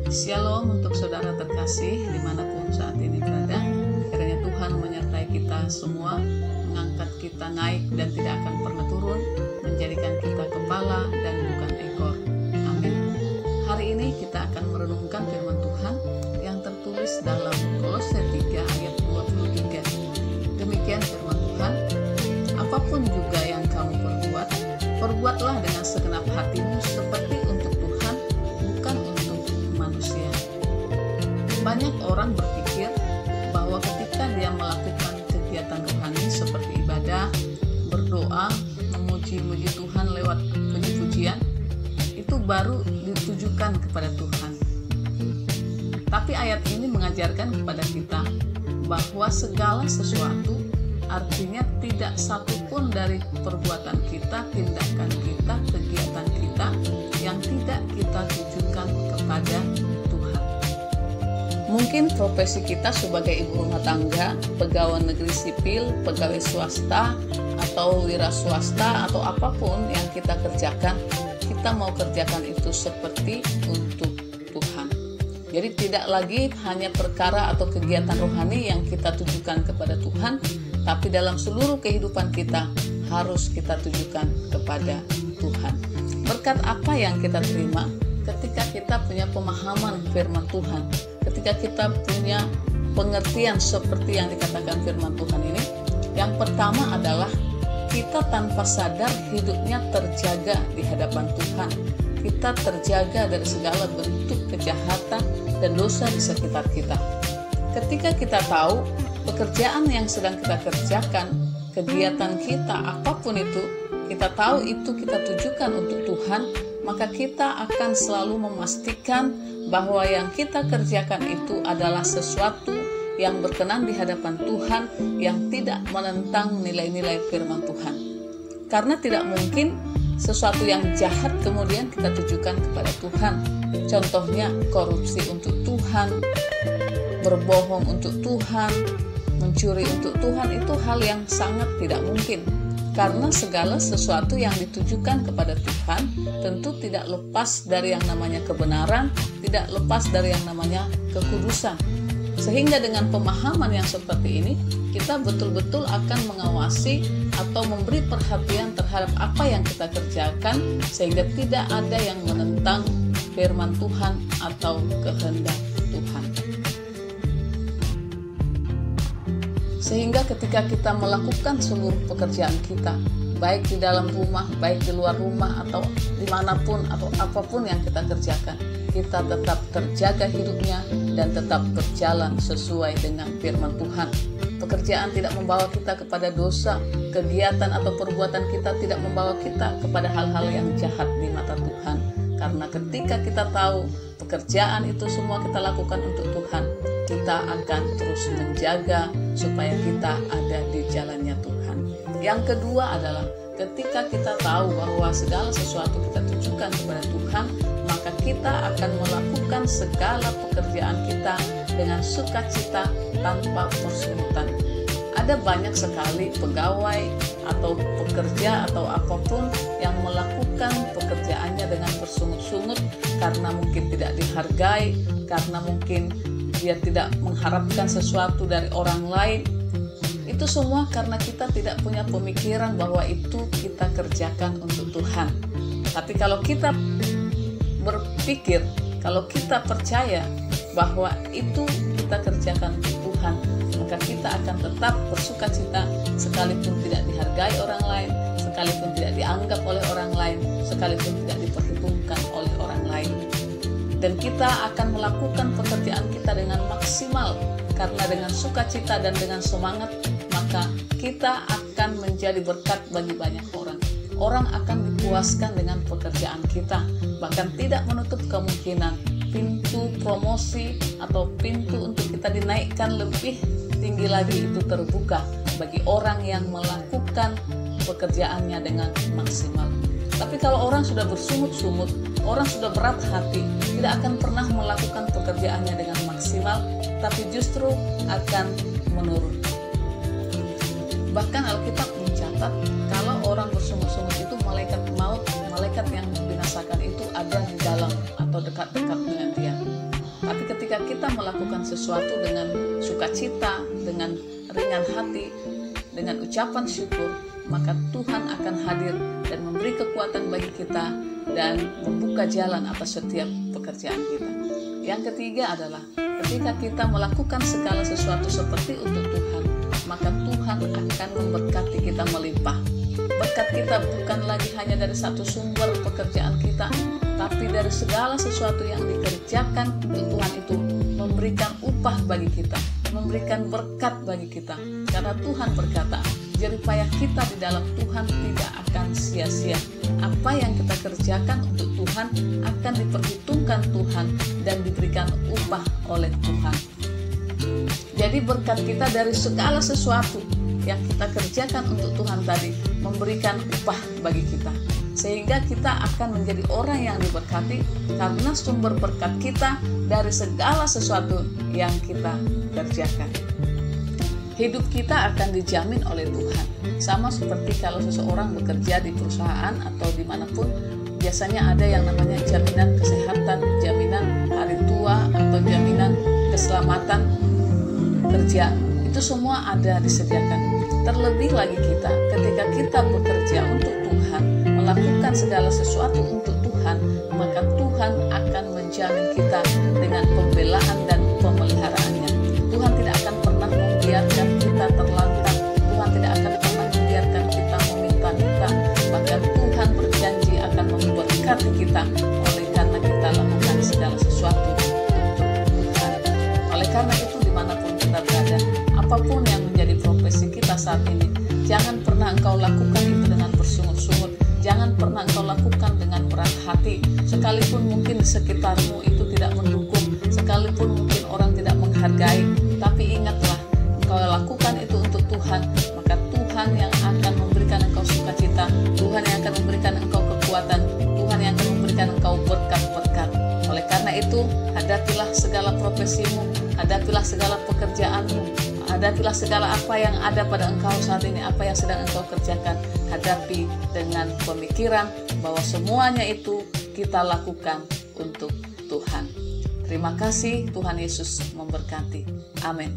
Shalom untuk saudara terkasih dimanapun saat ini berada. Kiranya Tuhan menyertai kita semua, mengangkat kita naik dan tidak akan pernah turun, menjadikan kita kepala dan bukan ekor. Amin. Hari ini kita akan merenungkan firman Tuhan yang tertulis dalam Kolose 3 ayat 23. Demikian firman Tuhan, apapun juga yang kamu perbuat, perbuatlah dengan segenap hatimu seperti untuk Tuhan, bukan untuk manusia. Banyak orang berpikir bahwa ketika dia melakukan kegiatan rohani seperti ibadah, berdoa, memuji-muji Tuhan lewat puji-pujian, itu baru ditujukan kepada Tuhan. Tapi ayat ini mengajarkan kepada kita bahwa segala sesuatu, artinya tidak satupun dari perbuatan kita, tindakan kita, kegiatan kita yang tidak kita tujukan kepada Tuhan. Mungkin profesi kita sebagai ibu rumah tangga, pegawai negeri sipil, pegawai swasta, atau wira swasta, atau apapun yang kita kerjakan, kita mau kerjakan itu seperti untuk Tuhan. Jadi tidak lagi hanya perkara atau kegiatan rohani yang kita tujukan kepada Tuhan, tapi dalam seluruh kehidupan kita harus kita tujukan kepada Tuhan. Berkat apa yang kita terima ketika kita punya pemahaman firman Tuhan, ketika kita punya pengertian seperti yang dikatakan firman Tuhan ini? Yang pertama adalah kita tanpa sadar hidupnya terjaga di hadapan Tuhan. Kita terjaga dari segala bentuk kejahatan dan dosa di sekitar kita. Ketika kita tahu pekerjaan yang sedang kita kerjakan, kegiatan kita, apapun itu, kita tahu itu kita tujukan untuk Tuhan, maka kita akan selalu memastikan bahwa yang kita kerjakan itu adalah sesuatu yang berkenan di hadapan Tuhan, yang tidak menentang nilai-nilai firman Tuhan. Karena tidak mungkin sesuatu yang jahat kemudian kita tujukan kepada Tuhan. Contohnya korupsi untuk Tuhan, berbohong untuk Tuhan, mencuri untuk Tuhan, itu hal yang sangat tidak mungkin. Karena segala sesuatu yang ditujukan kepada Tuhan tentu tidak lepas dari yang namanya kebenaran, tidak lepas dari yang namanya kekudusan. Sehingga dengan pemahaman yang seperti ini, kita betul-betul akan mengawasi atau memberi perhatian terhadap apa yang kita kerjakan, sehingga tidak ada yang menentang firman Tuhan atau kehendak Tuhan. Sehingga ketika kita melakukan seluruh pekerjaan kita, baik di dalam rumah, baik di luar rumah, atau dimanapun atau apapun yang kita kerjakan, kita tetap terjaga hidupnya dan tetap berjalan sesuai dengan firman Tuhan. Pekerjaan tidak membawa kita kepada dosa, kegiatan atau perbuatan kita tidak membawa kita kepada hal-hal yang jahat di mata Tuhan. Karena ketika kita tahu pekerjaan itu semua kita lakukan untuk Tuhan, kita akan terus menjaga supaya kita ada di jalannya Tuhan. Yang kedua adalah ketika kita tahu bahwa segala sesuatu kita tujukan kepada Tuhan, maka kita akan melakukan segala pekerjaan kita dengan sukacita tanpa persungutan. Ada banyak sekali pegawai atau pekerja atau apapun yang melakukan pekerjaannya dengan bersungut-sungut karena mungkin tidak dihargai, karena mungkin dia tidak mengharapkan sesuatu dari orang lain. Itu semua karena kita tidak punya pemikiran bahwa itu kita kerjakan untuk Tuhan. Tapi kalau kita berpikir, kalau kita percaya bahwa itu kita kerjakan untuk Tuhan, maka kita akan tetap bersukacita sekalipun tidak dihargai orang lain, sekalipun tidak dianggap oleh orang lain, sekalipun tidak diperhitungkan oleh orang lain. Dan kita akan melakukan pekerjaan kita dengan maksimal, karena dengan sukacita dan dengan semangat, maka kita akan menjadi berkat bagi banyak orang. Orang akan dipuaskan dengan pekerjaan kita, bahkan tidak menutup kemungkinan pintu promosi atau pintu untuk kita dinaikkan lebih tinggi lagi itu terbuka bagi orang yang melakukan pekerjaannya dengan maksimal. Tapi kalau orang sudah bersungut-sungut, orang sudah berat hati, tidak akan pernah melakukan pekerjaannya dengan maksimal, tapi justru akan menurun. Bahkan Alkitab mencatat kalau orang bersungut-sungut itu malaikat maut, malaikat yang membinasakan itu ada di dalam atau dekat-dekat dengan dia. sesuatu dengan sukacita, dengan ringan hati, dengan ucapan syukur, maka Tuhan akan hadir dan memberi kekuatan bagi kita dan membuka jalan atas setiap pekerjaan kita. Yang ketiga adalah ketika kita melakukan segala sesuatu seperti untuk Tuhan, maka Tuhan akan memberkati kita melimpah. Berkat kita bukan lagi hanya dari satu sumber pekerjaan kita, tapi dari segala sesuatu yang dikerjakan untuk Tuhan itu memberikan upah bagi kita, memberikan berkat bagi kita. Karena Tuhan berkata, jerih payah kita di dalam Tuhan tidak akan sia-sia. Apa yang kita kerjakan untuk Tuhan akan diperhitungkan Tuhan dan diberikan upah oleh Tuhan. Jadi berkat kita dari segala sesuatu yang kita kerjakan untuk Tuhan tadi memberikan upah bagi kita, sehingga kita akan menjadi orang yang diberkati karena sumber berkat kita dari segala sesuatu yang kita kerjakan. Hidup kita akan dijamin oleh Tuhan. Sama seperti kalau seseorang bekerja di perusahaan atau dimanapun, biasanya ada yang namanya jaminan kesehatan, jaminan hari tua, atau jaminan keselamatan kerja. Itu semua ada disediakan. Terlebih lagi kita, ketika kita bekerja untuk Tuhan, melakukan segala sesuatu untuk Tuhan, maka Tuhan akan menjamin kita dengan pembelaan dan pemeliharaannya. Tuhan tidak akan pernah membiarkan kita terlantar. Tuhan tidak akan pernah membiarkan kita meminta-minta. Bahkan Tuhan berjanji akan memberkati kita oleh karena kita lakukan segala sesuatu untuk Tuhan. Oleh karena itu, dimanapun kita berada, apapun yang menjadi profesi kita saat ini, jangan pernah engkau lakukan itu dengan bersungut-sungut. Jangan pernah engkau lakukan dengan berat hati, sekalipun mungkin di sekitarmu itu tidak mendukung, sekalipun mungkin orang tidak menghargai. Tapi ingatlah, engkau lakukan itu untuk Tuhan, maka Tuhan yang akan memberikan engkau sukacita, Tuhan yang akan memberikan engkau kekuatan, Tuhan yang akan memberikan engkau berkat-berkat. Oleh karena itu, hadapilah segala profesimu, hadapilah segala pekerjaanmu, hadapilah segala apa yang ada pada engkau saat ini, apa yang sedang engkau kerjakan. Hadapi dengan pemikiran bahwa semuanya itu kita lakukan untuk Tuhan. Terima kasih, Tuhan Yesus memberkati. Amin.